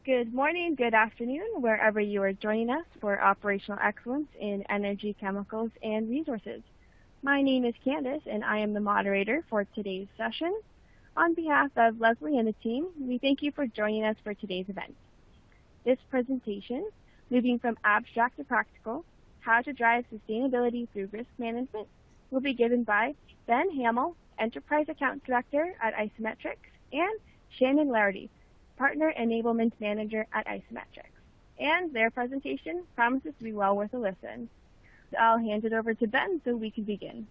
Good morning, good afternoon, wherever you are joining us for Operational Excellence in Energy, Chemicals, and Resources. My name is Candace, and I am the moderator for today's session. On behalf of Leslie and the team, we thank you for joining us for today's event. This presentation, Moving from Abstract to Practical, How to Drive Sustainability Through Risk Management, will be given by Ben Hamill, Enterprise Account Director at IsoMetrix, and Shannon Larity, Partner Enablement Manager at IsoMetrix. And their presentation promises to be well worth a listen. I'll hand it over to Ben so we can begin.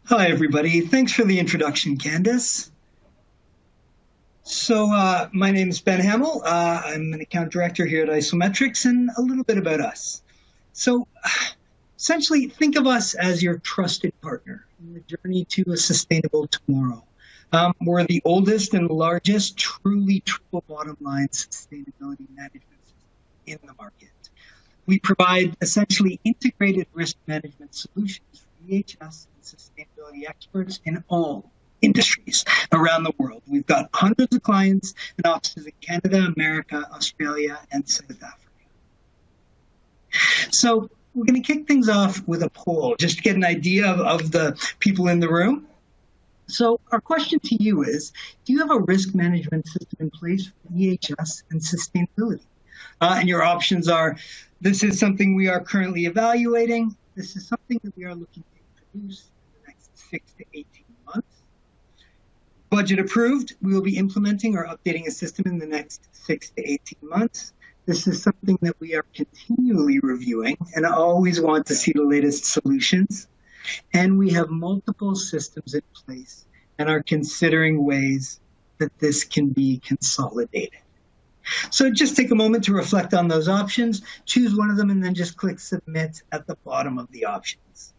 Hi, everybody. Thanks for the introduction, Candace. So my name is Ben Hamill. I'm an account director here at IsoMetrix, and a little bit about us. So essentially, think of us as your trusted partner in the journey to a sustainable tomorrow. We're the oldest and largest truly triple bottom line sustainability management system in the market. We provide essentially integrated risk management solutions for EHS and sustainability experts in all industries around the world. We've got hundreds of clients and offices in Canada, America, Australia, and South Africa. So we're going to kick things off with a poll, just to get an idea of the people in the room. So our question to you is, do you have a risk management system in place for EHS and sustainability? And your options are, this is something we are currently evaluating. This is something that we are looking to introduce in the next 6 to 18 months. Budget approved, we will be implementing or updating a system in the next 6 to 18 months. This is something that we are continually reviewing and always want to see the latest solutions. And we have multiple systems in place and are considering ways that this can be consolidated. So just take a moment to reflect on those options, choose one of them, and then just click Submit at the bottom of the options.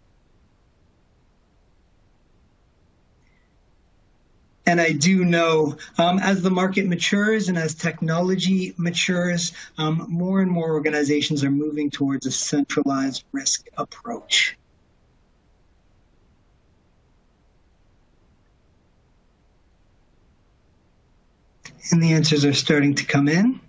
And I do know as the market matures and as technology matures, more and more organizations are moving towards a centralized risk approach. And the answers are starting to come in.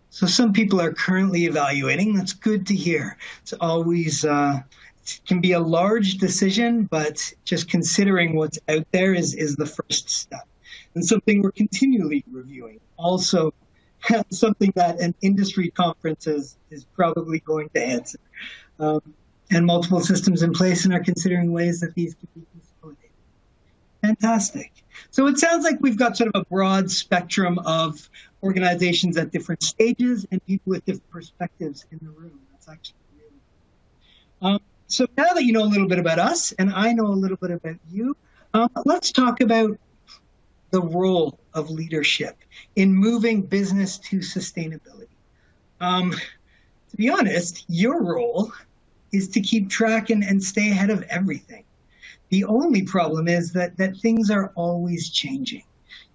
So some people are currently evaluating. That's good to hear. It's always, it can be a large decision, but just considering what's out there is the first step. And something we're continually reviewing. Also, something that an industry conference is probably going to answer. And multiple systems in place and are considering ways that these can be consolidated. Fantastic. So it sounds like we've got sort of a broad spectrum of organizations at different stages and people with different perspectives in the room. That's actually really cool. So now that you know a little bit about us and I know a little bit about you, let's talk about the role of leadership in moving business to sustainability. To be honest, your role is to keep track and stay ahead of everything. The only problem is that things are always changing.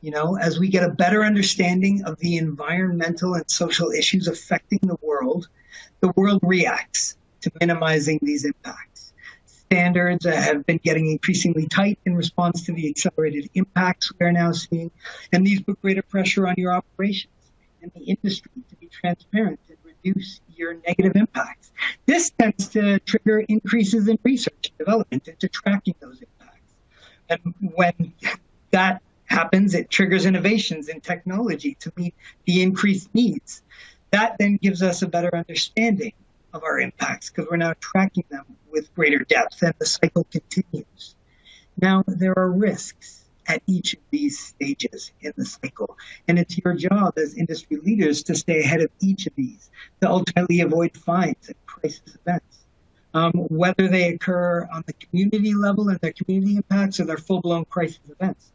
You know, as we get a better understanding of the environmental and social issues affecting the world reacts to minimizing these impacts. Standards have been getting increasingly tight in response to the accelerated impacts we are now seeing, and these put greater pressure on your operations and the industry to be transparent and reduce your negative impacts. This tends to trigger increases in research and development into tracking those impacts. And when that happens, it triggers innovations in technology to meet the increased needs. That then gives us a better understanding of our impacts because we're now tracking them with greater depth, and the cycle continues. Now, there are risks at each of these stages in the cycle. And it's your job as industry leaders to stay ahead of each of these, to ultimately avoid fines and crisis events. Whether they occur on the community level and their community impacts or their full-blown crisis events,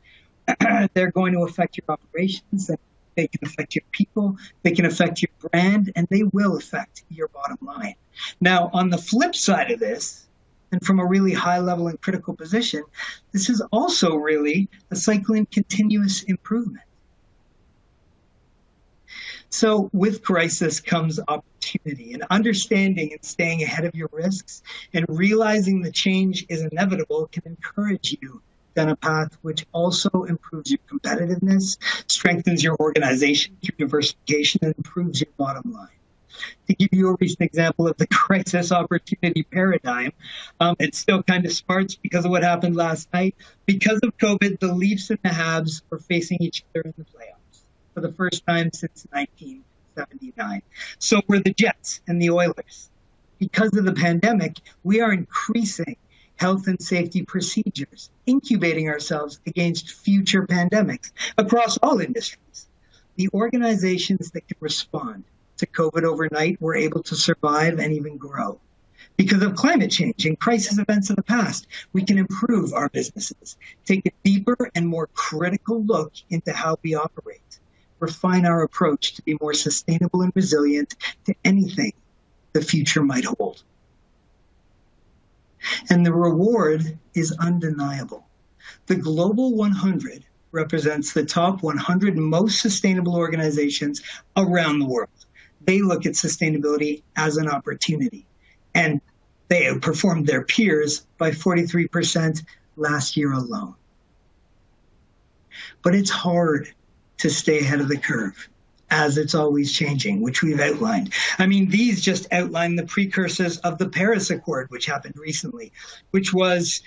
they're going to affect your operations, and they can affect your people, they can affect your brand, and they will affect your bottom line. Now, on the flip side of this, and from a really high level and critical position, this is also really a cycle in continuous improvement. So with crisis comes opportunity. opportunity. And understanding and staying ahead of your risks and realizing the change is inevitable can encourage you down a path which also improves your competitiveness, strengthens your organization through diversification, and improves your bottom line. To give you a recent example of the crisis opportunity paradigm, it still kind of smarts because of what happened last night. Because of COVID, the Leafs and the Habs were facing each other in the playoffs for the first time since 1979. So were the Jets and the Oilers. Because of the pandemic, we are increasing health and safety procedures, incubating ourselves against future pandemics across all industries. The organizations that can respond to COVID overnight were able to survive and even grow. Because of climate change and crisis events of the past, we can improve our businesses, take a deeper and more critical look into how we operate, refine our approach to be more sustainable and resilient to anything the future might hold. And the reward is undeniable. The Global 100 represents the top 100 most sustainable organizations around the world. They look at sustainability as an opportunity, and they outperformed their peers by 43% last year alone. But it's hard to stay ahead of the curve, as it's always changing, which we've outlined. I mean, these just outline the precursors of the Paris Accord, which happened recently, which was,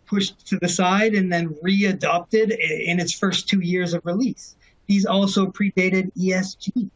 pushed to the side and then readopted in its first 2 years of release. These also predated ESG.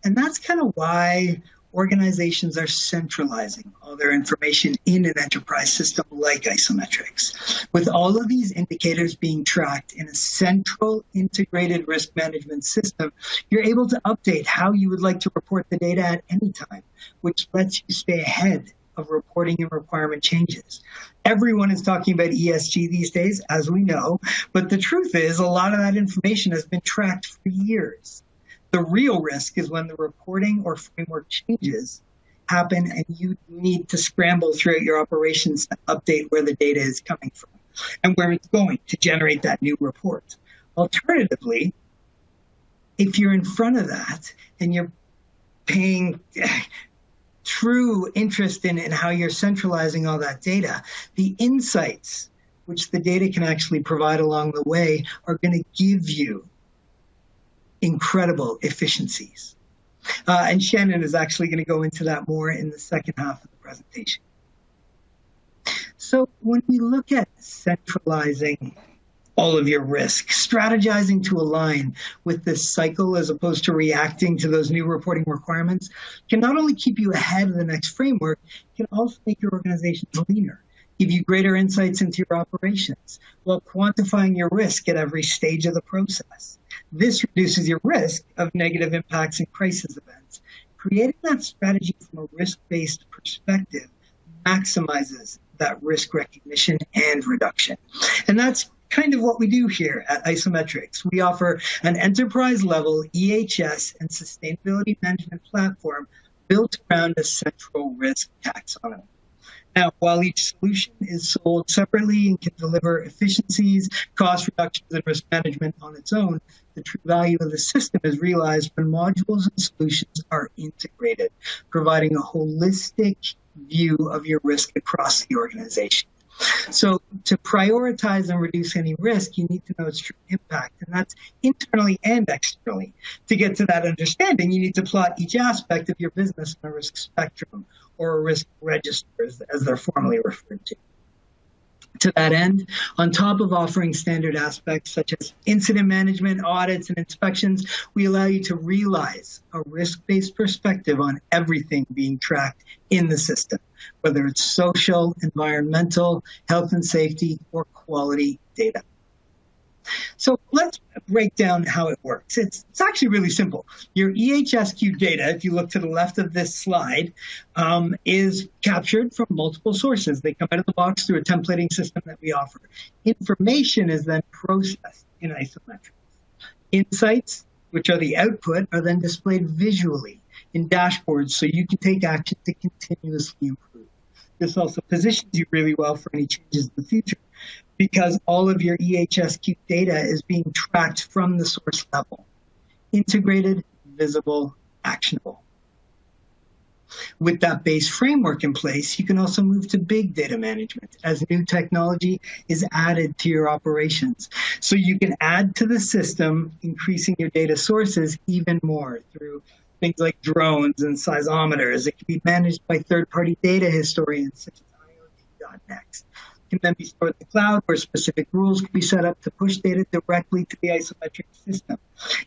And that's kind of why organizations are centralizing all their information in an enterprise system like IsoMetrix. With all of these indicators being tracked in a central integrated risk management system, you're able to update how you would like to report the data at any time, which lets you stay ahead of reporting and requirement changes. Everyone is talking about ESG these days, as we know, but the truth is a lot of that information has been tracked for years. The real risk is when the reporting or framework changes happen and you need to scramble throughout your operations to update where the data is coming from and where it's going to generate that new report. Alternatively, if you're in front of that and you're paying true interest in how you're centralizing all that data, the insights which the data can actually provide along the way are going to give you incredible efficiencies. And Shannon is actually going to go into that more in the second half of the presentation. So when we look at centralizing all of your risk, strategizing to align with this cycle as opposed to reacting to those new reporting requirements can not only keep you ahead of the next framework, it can also make your organization leaner, give you greater insights into your operations while quantifying your risk at every stage of the process. This reduces your risk of negative impacts and crisis events. Creating that strategy from a risk-based perspective maximizes that risk recognition and reduction. And that's kind of what we do here at IsoMetrix. We offer an enterprise-level EHS and sustainability management platform built around a central risk taxonomy. Now, while each solution is sold separately and can deliver efficiencies, cost reductions, and risk management on its own, the true value of the system is realized when modules and solutions are integrated, providing a holistic view of your risk across the organization. So to prioritize and reduce any risk, you need to know its true impact, and that's internally and externally. To get to that understanding, you need to plot each aspect of your business on a risk spectrum, or a risk register, as they're formally referred to. To that end, on top of offering standard aspects such as incident management, audits, and inspections, we allow you to realize a risk-based perspective on everything being tracked in the system, whether it's social, environmental, health and safety, or quality data. So let's break down how it works. It's actually really simple. Your EHSQ data, if you look to the left of this slide, is captured from multiple sources. They come out of the box through a templating system that we offer. Information is then processed in IsoMetrix. Insights, which are the output, are then displayed visually in dashboards so you can take action to continuously improve. This also positions you really well for any changes in the future, because all of your EHSQ data is being tracked from the source level, integrated, visible, actionable. With that base framework in place, you can also move to big data management as new technology is added to your operations. So you can add to the system, increasing your data sources even more through things like drones and seismometers. It can be managed by third-party data historians such as IoT.next. It can then be stored in the cloud where specific rules can be set up to push data directly to the IsoMetrix system.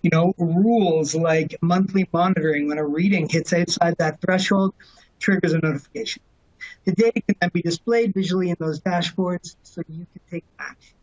You know, rules like monthly monitoring when a reading hits outside that threshold triggers a notification. The data can then be displayed visually in those dashboards so you can take action.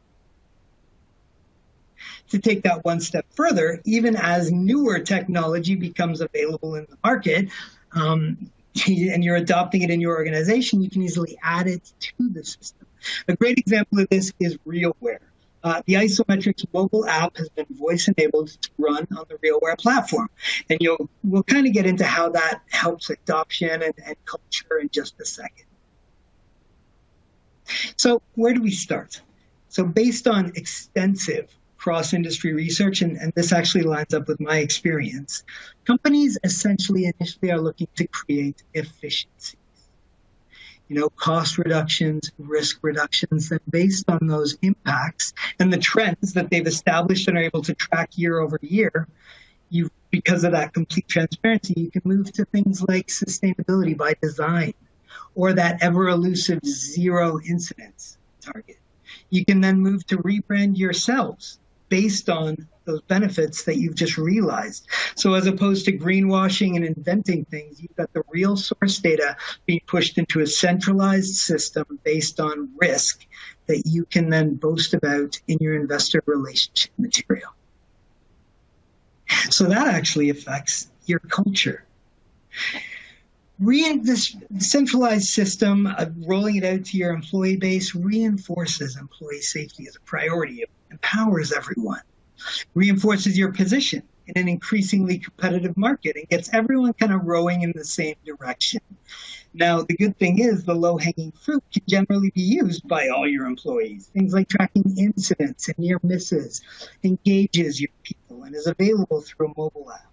To take that one step further, even as newer technology becomes available in the market, and you're adopting it in your organization, you can easily add it to the system. A great example of this is RealWare. The IsoMetrix mobile app has been voice-enabled to run on the RealWare platform. And we'll kind of get into how that helps adoption and culture in just a second. So where do we start? So based on extensive cross-industry research, and this actually lines up with my experience, companies essentially initially are looking to create efficiencies. You know, cost reductions, risk reductions, and based on those impacts and the trends that they've established and are able to track year over year, because of that complete transparency, you can move to things like sustainability by design or that ever elusive zero incidents target. You can then move to rebrand yourselves based on those benefits that you've just realized. So as opposed to greenwashing and inventing things, you've got the real source data being pushed into a centralized system based on risk that you can then boast about in your investor relationship material. So that actually affects your culture. This centralized system, rolling it out to your employee base, reinforces employee safety as a priority. It empowers everyone, reinforces your position in an increasingly competitive market, and gets everyone kind of rowing in the same direction. Now, the good thing is the low-hanging fruit can generally be used by all your employees. Things like tracking incidents and near misses engages your people and is available through a mobile app.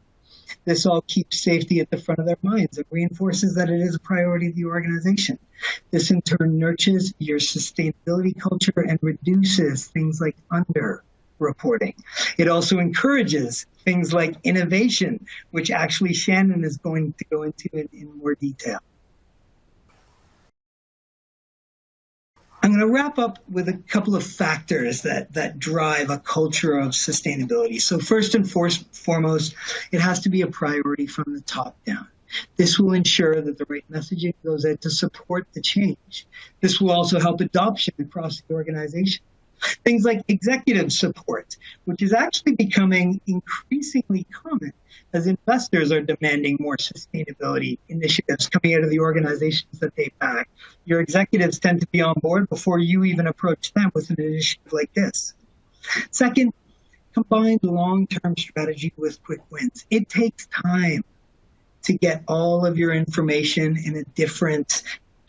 This all keeps safety at the front of their minds. It reinforces that it is a priority of the organization. This in turn nurtures your sustainability culture and reduces things like under-reporting. It also encourages things like innovation, which actually Shannon is going to go into in more detail. I'm going to wrap up with a couple of factors that drive a culture of sustainability. So first and foremost, it has to be a priority from the top down. This will ensure that the right messaging goes out to support the change. This will also help adoption across the organization. Things like executive support, which is actually becoming increasingly common as investors are demanding more sustainability initiatives coming out of the organizations that they back. Your executives tend to be on board before you even approach them with an initiative like this. Second, combined long-term strategy with quick wins. It takes time to get all of your information in a different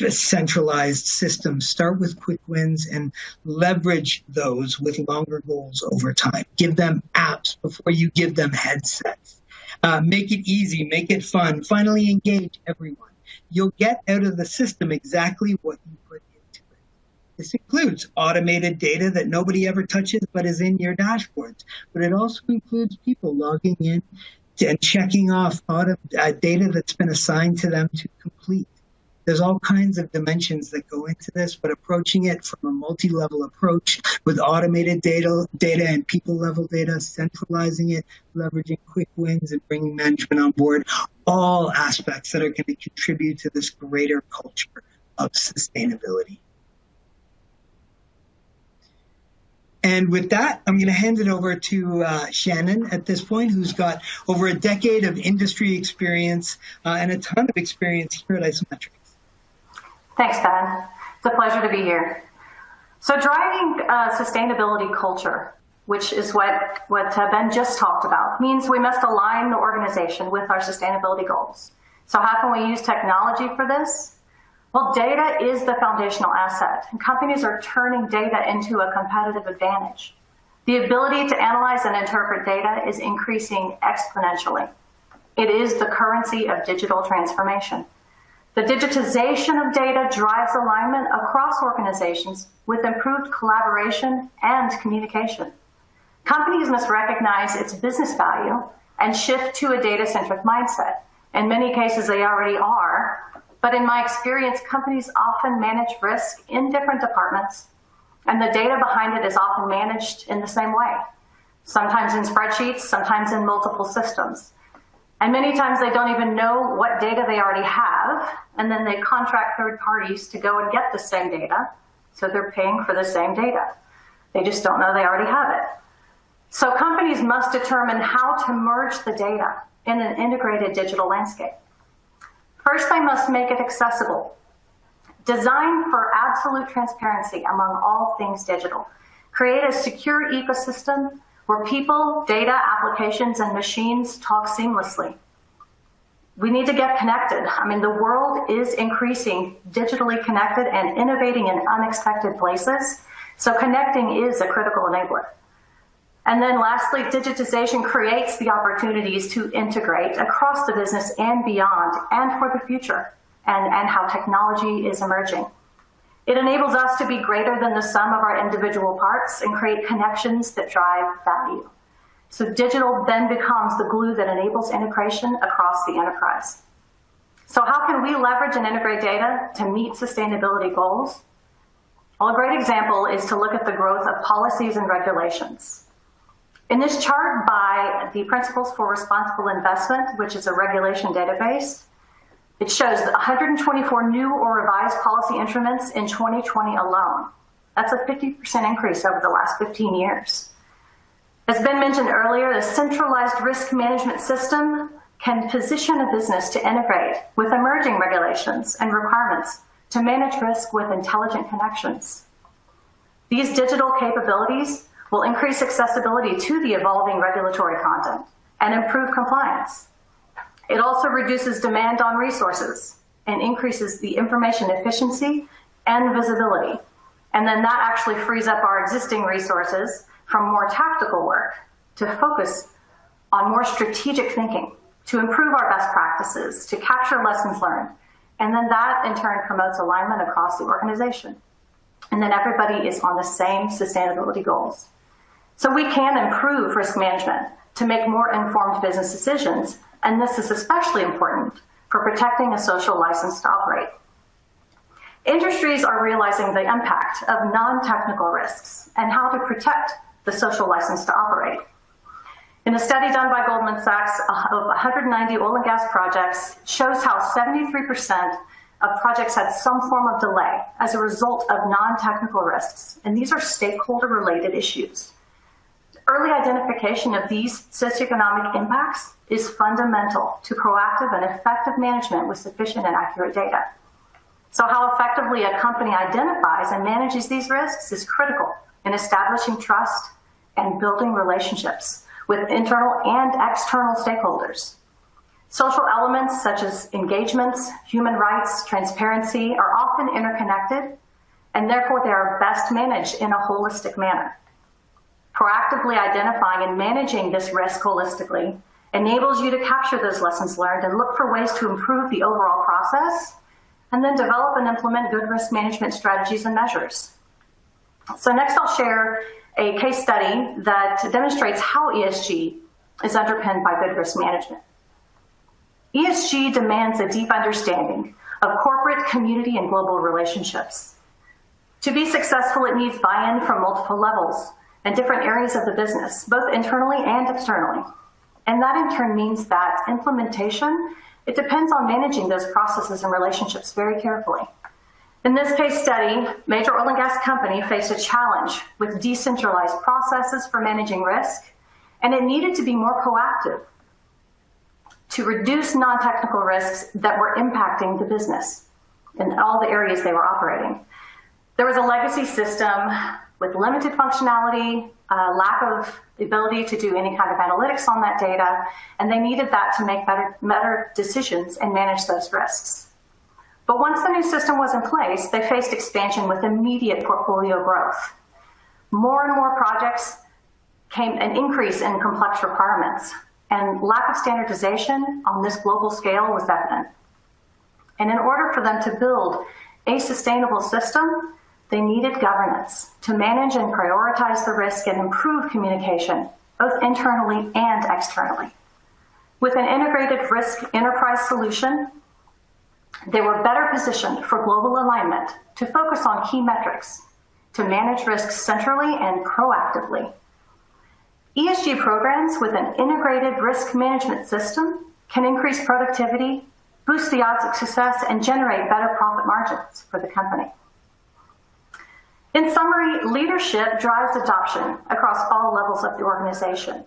centralized system. Start with quick wins and leverage those with longer goals over time. Give them apps before you give them headsets. Make it easy, make it fun. Finally, engage everyone. You'll get out of the system exactly what you put into it. This includes automated data that nobody ever touches but is in your dashboards. But it also includes people logging in and checking off data that's been assigned to them to complete. There's all kinds of dimensions that go into this, but approaching it from a multi-level approach with automated data and people-level data, centralizing it, leveraging quick wins, and bringing management on board, all aspects that are going to contribute to this greater culture of sustainability. And with that, I'm going to hand it over to Shannon at this point, who's got over a decade of industry experience and a ton of experience here at IsoMetrix. Thanks, Ben. It's a pleasure to be here. So driving sustainability culture, which is what Ben just talked about, means we must align the organization with our sustainability goals. So how can we use technology for this? Well, data is the foundational asset, and companies are turning data into a competitive advantage. The ability to analyze and interpret data is increasing exponentially. It is the currency of digital transformation. The digitization of data drives alignment across organizations with improved collaboration and communication. Companies must recognize its business value and shift to a data-centric mindset. In many cases, they already are, but in my experience, companies often manage risk in different departments, and the data behind it is often managed in the same way, sometimes in spreadsheets, sometimes in multiple systems. And many times they don't even know what data they already have, and then they contract third parties to go and get the same data, so they're paying for the same data. They just don't know they already have it. So companies must determine how to merge the data in an integrated digital landscape. First, they must make it accessible. Design for absolute transparency among all things digital. Create a secure ecosystem where people, data, applications, and machines talk seamlessly. We need to get connected. I mean, the world is increasing digitally connected and innovating in unexpected places. So connecting is a critical enabler. And then lastly, digitization creates the opportunities to integrate across the business and beyond, and for the future, and how technology is emerging. It enables us to be greater than the sum of our individual parts and create connections that drive value. So digital then becomes the glue that enables integration across the enterprise. So how can we leverage and integrate data to meet sustainability goals? Well, a great example is to look at the growth of policies and regulations. In this chart by the Principles for Responsible Investment, which is a regulation database, it shows 124 new or revised policy instruments in 2020 alone. That's a 50% increase over the last 15 years. As Ben mentioned earlier, the centralized risk management system can position a business to integrate with emerging regulations and requirements to manage risk with intelligent connections. These digital capabilities will increase accessibility to the evolving regulatory content and improve compliance. It also reduces demand on resources and increases the information efficiency and visibility. And then that actually frees up our existing resources from more tactical work to focus on more strategic thinking, to improve our best practices, to capture lessons learned. And then that in turn promotes alignment across the organization. And then everybody is on the same sustainability goals. So we can improve risk management to make more informed business decisions, and this is especially important for protecting a social license to operate. Industries are realizing the impact of non-technical risks and how to protect the social license to operate. In a study done by Goldman Sachs of 190 oil and gas projects shows how 73% of projects had some form of delay as a result of non-technical risks, and these are stakeholder-related issues. Early identification of these socioeconomic impacts is fundamental to proactive and effective management with sufficient and accurate data. So how effectively a company identifies and manages these risks is critical in establishing trust and building relationships with internal and external stakeholders. Social elements such as engagements, human rights, transparency are often interconnected, and therefore they are best managed in a holistic manner. Proactively identifying and managing this risk holistically enables you to capture those lessons learned and look for ways to improve the overall process, and then develop and implement good risk management strategies and measures. So next I'll share a case study that demonstrates how ESG is underpinned by good risk management. ESG demands a deep understanding of corporate, community, and global relationships. To be successful, it needs buy-in from multiple levels and different areas of the business, both internally and externally. And that in turn means that implementation, it depends on managing those processes and relationships very carefully. In this case study, major oil and gas company faced a challenge with decentralized processes for managing risk, and it needed to be more proactive to reduce non-technical risks that were impacting the business in all the areas they were operating. There was a legacy system with limited functionality, lack of the ability to do any kind of analytics on that data, and they needed that to make better decisions and manage those risks. But once the new system was in place, they faced expansion with immediate portfolio growth. More and more projects came an increase in complex requirements. and lack of standardization on this global scale was evident. And in order for them to build a sustainable system, they needed governance to manage and prioritize the risk and improve communication, both internally and externally. With an integrated risk enterprise solution, they were better positioned for global alignment to focus on key metrics, to manage risks centrally and proactively. ESG programs with an integrated risk management system can increase productivity, boost the odds of success, and generate better profit margins for the company. In summary, leadership drives adoption across all levels of the organization.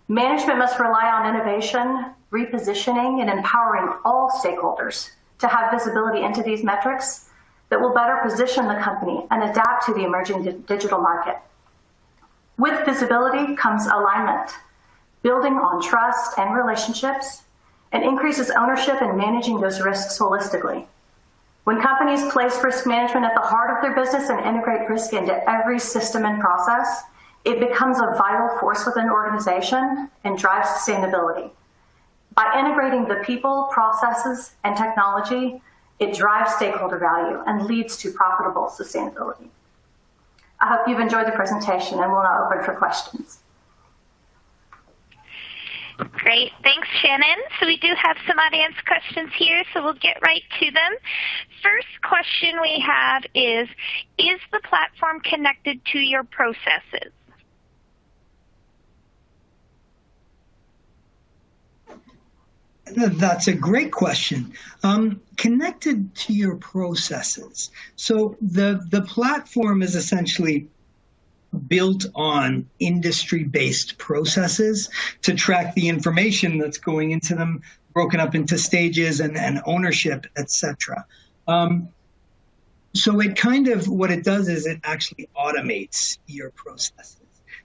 Management must rely on innovation, repositioning, and empowering all stakeholders to have visibility into these metrics that will better position the company and adapt to the emerging digital market. With visibility comes alignment, building on trust and relationships, and increases ownership in managing those risks holistically. When companies place risk management at the heart of their business and integrate risk into every system and process, it becomes a vital force within an organization and drives sustainability. By integrating the people, processes, and technology, it drives stakeholder value and leads to profitable sustainability. I hope you've enjoyed the presentation, and we'll now open for questions. Great. Thanks, Shannon. So we do have some audience questions here, so we'll get right to them. First question we have is the platform connected to your processes? That's a great question. Connected to your processes. So the platform is essentially built on industry-based processes to track the information that's going into them, broken up into stages and ownership, etc. So it kind of, what it does is it actually automates your processes.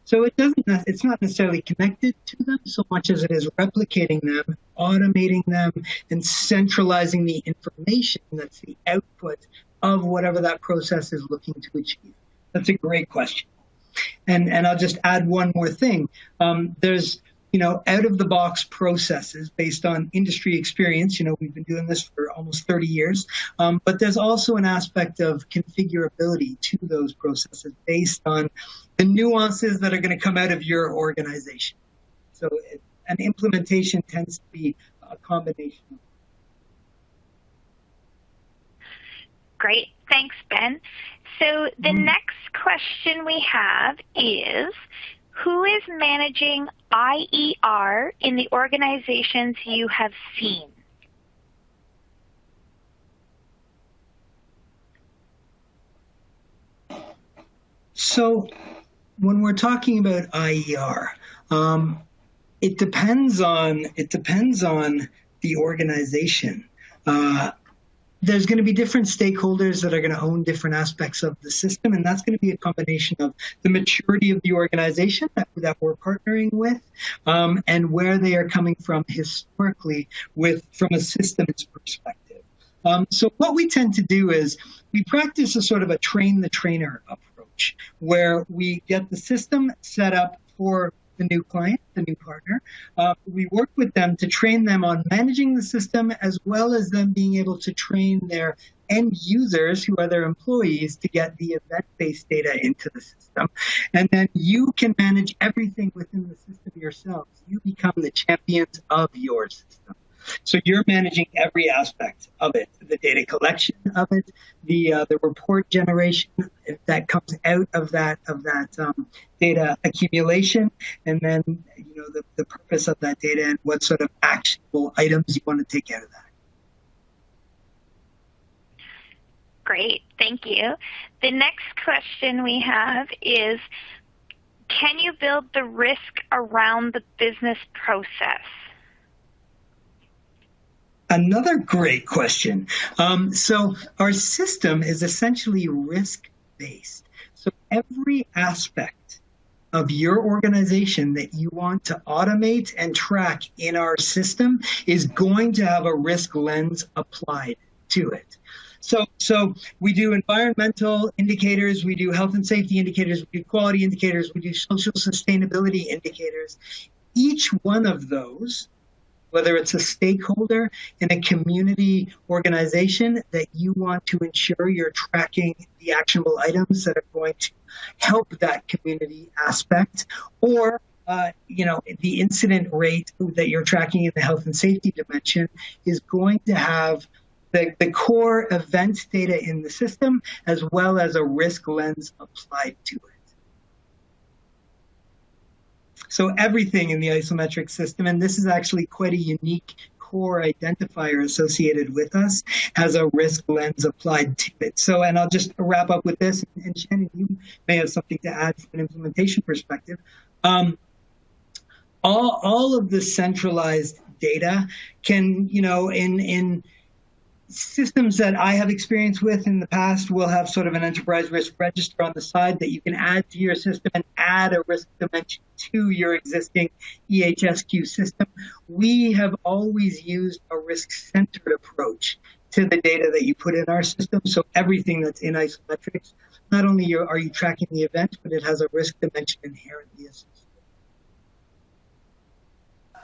So it's not necessarily connected to them so much as it is replicating them, automating them, and centralizing the information that's the output of whatever that process is looking to achieve. That's a great question. And I'll just add one more thing. There's, out-of-the-box processes based on industry experience. We've been doing this for almost 30 years. But there's also an aspect of configurability to those processes based on the nuances that are going to come out of your organization. So an implementation tends to be a combination. Great. Thanks, Ben. So the next question we have is, who is managing IER in the organizations you have seen? So when we're talking about IER, it depends on the organization. There's going to be different stakeholders that are going to own different aspects of the system, and that's going to be a combination of the maturity of the organization that we're partnering with, and where they are coming from historically from a systems perspective. So what we tend to do is we practice a sort of a train the trainer approach, where we get the system set up for the new client, the new partner. We work with them to train them on managing the system, as well as them being able to train their end users, who are their employees, to get the event-based data into the system. And then you can manage everything within the system yourselves. You become the champions of your system. So you're managing every aspect of it, the data collection of it, the report generation that comes out of that data accumulation, and then the purpose of that data and what sort of actionable items you want to take out of that. Great, thank you. The next question we have is, can you build the risk around the business process? Another great question. So our system is essentially risk-based. So every aspect of your organization that you want to automate and track in our system is going to have a risk lens applied to it. So we do environmental indicators, we do health and safety indicators, we do quality indicators, we do social sustainability indicators. each one of those, whether it's a stakeholder in a community organization that you want to ensure you're tracking the actionable items that are going to help that community aspect, or the incident rate that you're tracking in the health and safety dimension is going to have the core event data in the system as well as a risk lens applied to it. So everything in the IsoMetrix system, and this is actually quite a unique core identifier associated with us, has a risk lens applied to it. So, and I'll just wrap up with this, and Shannon, you may have something to add from an implementation perspective. All of the centralized data can, in systems that I have experience with in the past will have sort of an enterprise risk register on the side that you can add to your system and add a risk dimension to your existing EHSQ system. We have always used a risk-centered approach to the data that you put in our system. So everything that's in IsoMetrix, not only are you tracking the event, but it has a risk dimension inherently associated.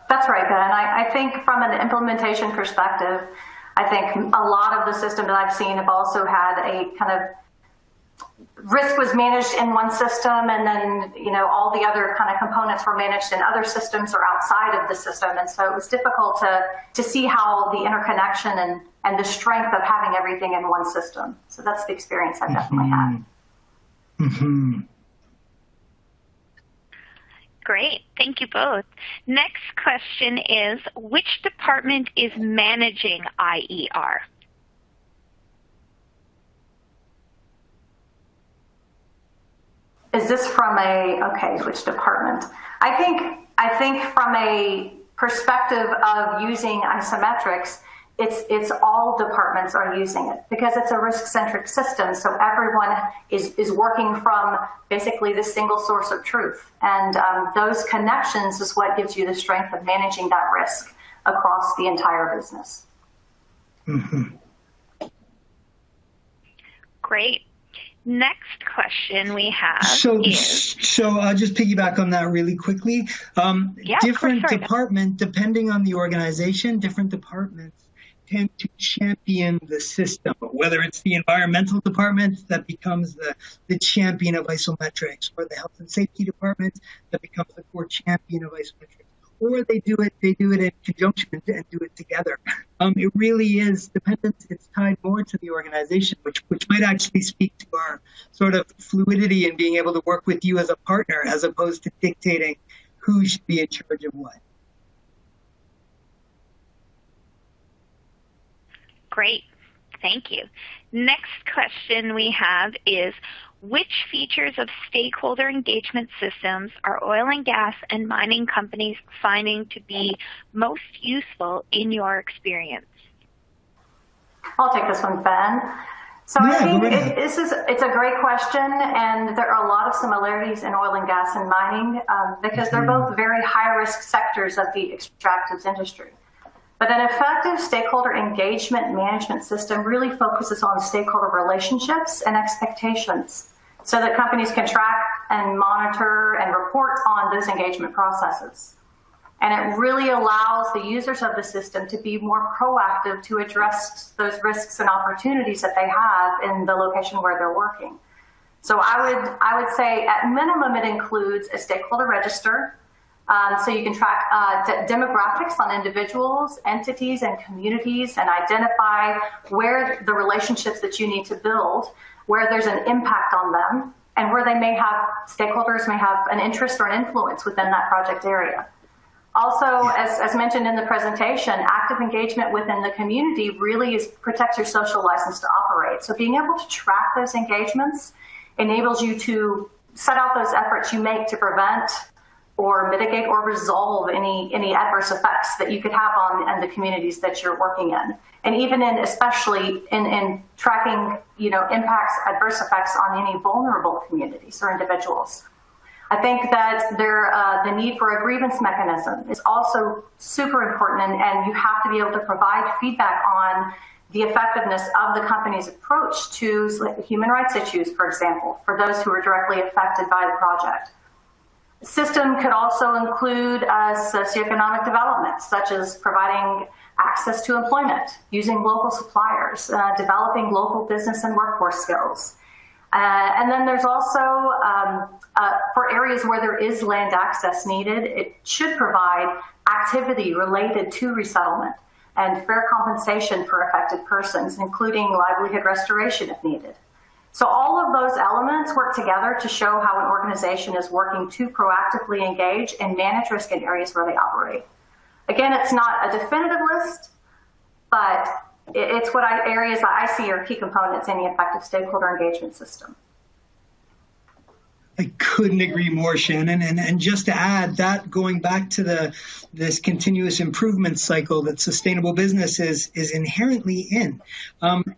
That's right, Ben. I think from an implementation perspective, I think a lot of the systems that I've seen have also had a kind of risk was managed in one system, and then all the other kind of components were managed in other systems or outside of the system, and so it was difficult to see how the interconnection and the strength of having everything in one system. So that's the experience I've definitely had. Mm-hmm. Great, thank you both. Next question is, which department is managing IER? Is this from which department? I think from a perspective of using IsoMetrix, it's all departments are using it because it's a risk-centric system. So everyone is working from basically the single source of truth. And those connections is what gives you the strength of managing that risk across the entire business. Mm-hmm. Great. Next question we have So I'll just piggyback on that really quickly. Different department, depending on the organization, different departments tend to champion the system, whether it's the environmental department that becomes the champion of IsoMetrix, or the health and safety department that becomes the core champion of IsoMetrix, or they do it in conjunction and do it together. It really is dependent. It's tied more to the organization, which might actually speak to our sort of fluidity in being able to work with you as a partner, as opposed to dictating who should be in charge of what. Great, thank you. Next question we have is, which features of stakeholder engagement systems are oil and gas and mining companies finding to be most useful in your experience? I'll take this one, Ben. So I think it's a great question, and there are a lot of similarities in oil and gas and mining because they're both very high-risk sectors of the extractives industry. But an effective stakeholder engagement management system really focuses on stakeholder relationships and expectations so that companies can track and monitor and report on those engagement processes. And it really allows the users of the system to be more proactive to address those risks and opportunities that they have in the location where they're working. So I would say at minimum it includes a stakeholder register, so you can track demographics on individuals, entities, and communities, and identify where the relationships that you need to build, where there's an impact on them, and where stakeholders may have an interest or an influence within that project area. Also, as mentioned in the presentation, active engagement within the community really protects your social license to operate. So being able to track those engagements enables you to set out those efforts you make to prevent or mitigate or resolve any adverse effects that you could have on the communities that you're working in. And even especially in tracking, impacts, adverse effects on any vulnerable communities or individuals. I think that the need for a grievance mechanism is also super important, and you have to be able to provide feedback on the effectiveness of the company's approach to human rights issues, for example, for those who are directly affected by the project. System could also include socioeconomic development, such as providing access to employment, using local suppliers, developing local business and workforce skills. And then there's also, for areas where there is land access needed, it should provide activity related to resettlement and fair compensation for affected persons, including livelihood restoration if needed. So all of those elements work together to show how an organization is working to proactively engage and manage risk in areas where they operate. Again, it's not a definitive list, but it's what areas that I see are key components in the effective stakeholder engagement system. I couldn't agree more, Shannon. And just to add that, going back to this continuous improvement cycle that sustainable business is inherently in,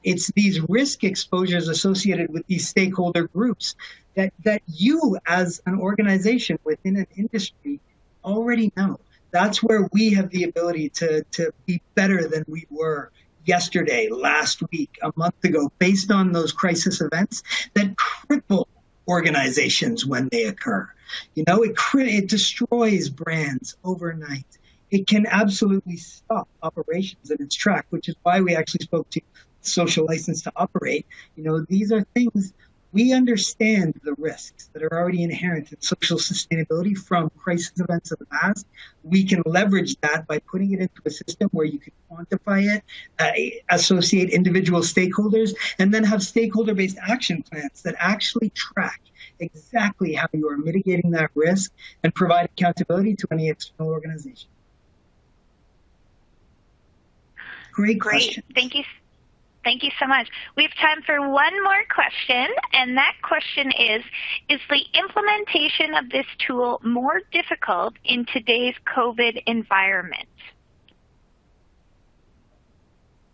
it's these risk exposures associated with these stakeholder groups that you as an organization within an industry already know. That's where we have the ability to be better than we were yesterday, last week, a month ago, based on those crisis events that cripple organizations when they occur. You know, it destroys brands overnight. It can absolutely stop operations in its track, which is why we actually spoke to social license to operate. You know, these are things, we understand the risks that are already inherent in social sustainability from crisis events of the past. We can leverage that by putting it into a system where you can quantify it, associate individual stakeholders, and then have stakeholder-based action plans that actually track exactly how you are mitigating that risk and provide accountability to any external organization. Great question. Thank you. Thank you so much. We have time for one more question, and that question is the implementation of this tool more difficult in today's COVID environment?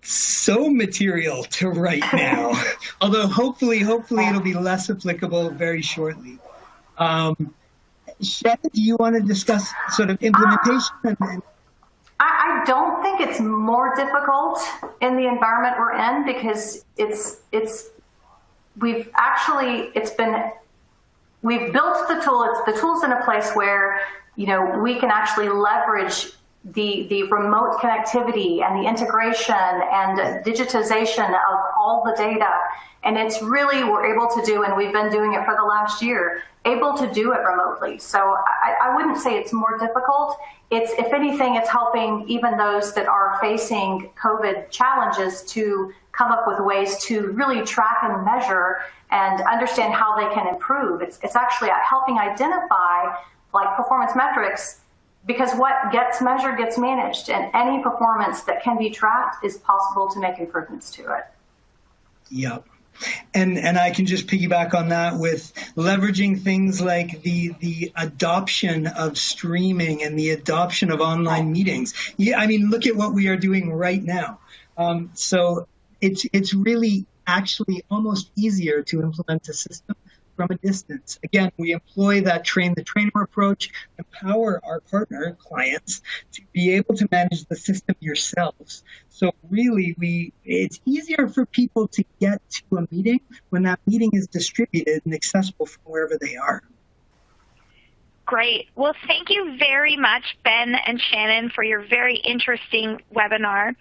So material to right now, although hopefully it'll be less applicable very shortly. Shannon, do you want to discuss sort of implementation? I don't think it's more difficult in the environment we're in because we've built the tool. The tool's in a place where, you know, we can actually leverage the remote connectivity and the integration and digitization of all the data. And it's really, we're able to do, and we've been doing it for the last year, able to do it remotely. So I wouldn't say it's more difficult. It's, if anything, it's helping even those that are facing COVID challenges to come up with ways to really track and measure and understand how they can improve. It's actually helping identify, like performance metrics, because what gets measured gets managed, and any performance that can be tracked is possible to make improvements to it. Yep. And I can just piggyback on that with leveraging things like the adoption of streaming and the adoption of online meetings. Yeah, I mean, look at what we are doing right now. So it's really actually almost easier to implement a system from a distance. Again, we employ that train the trainer approach, empower our partner clients to be able to manage the system yourselves. So really, it's easier for people to get to a meeting when that meeting is distributed and accessible from wherever they are. Great. Well, thank you very much, Ben and Shannon, for your very interesting webinar.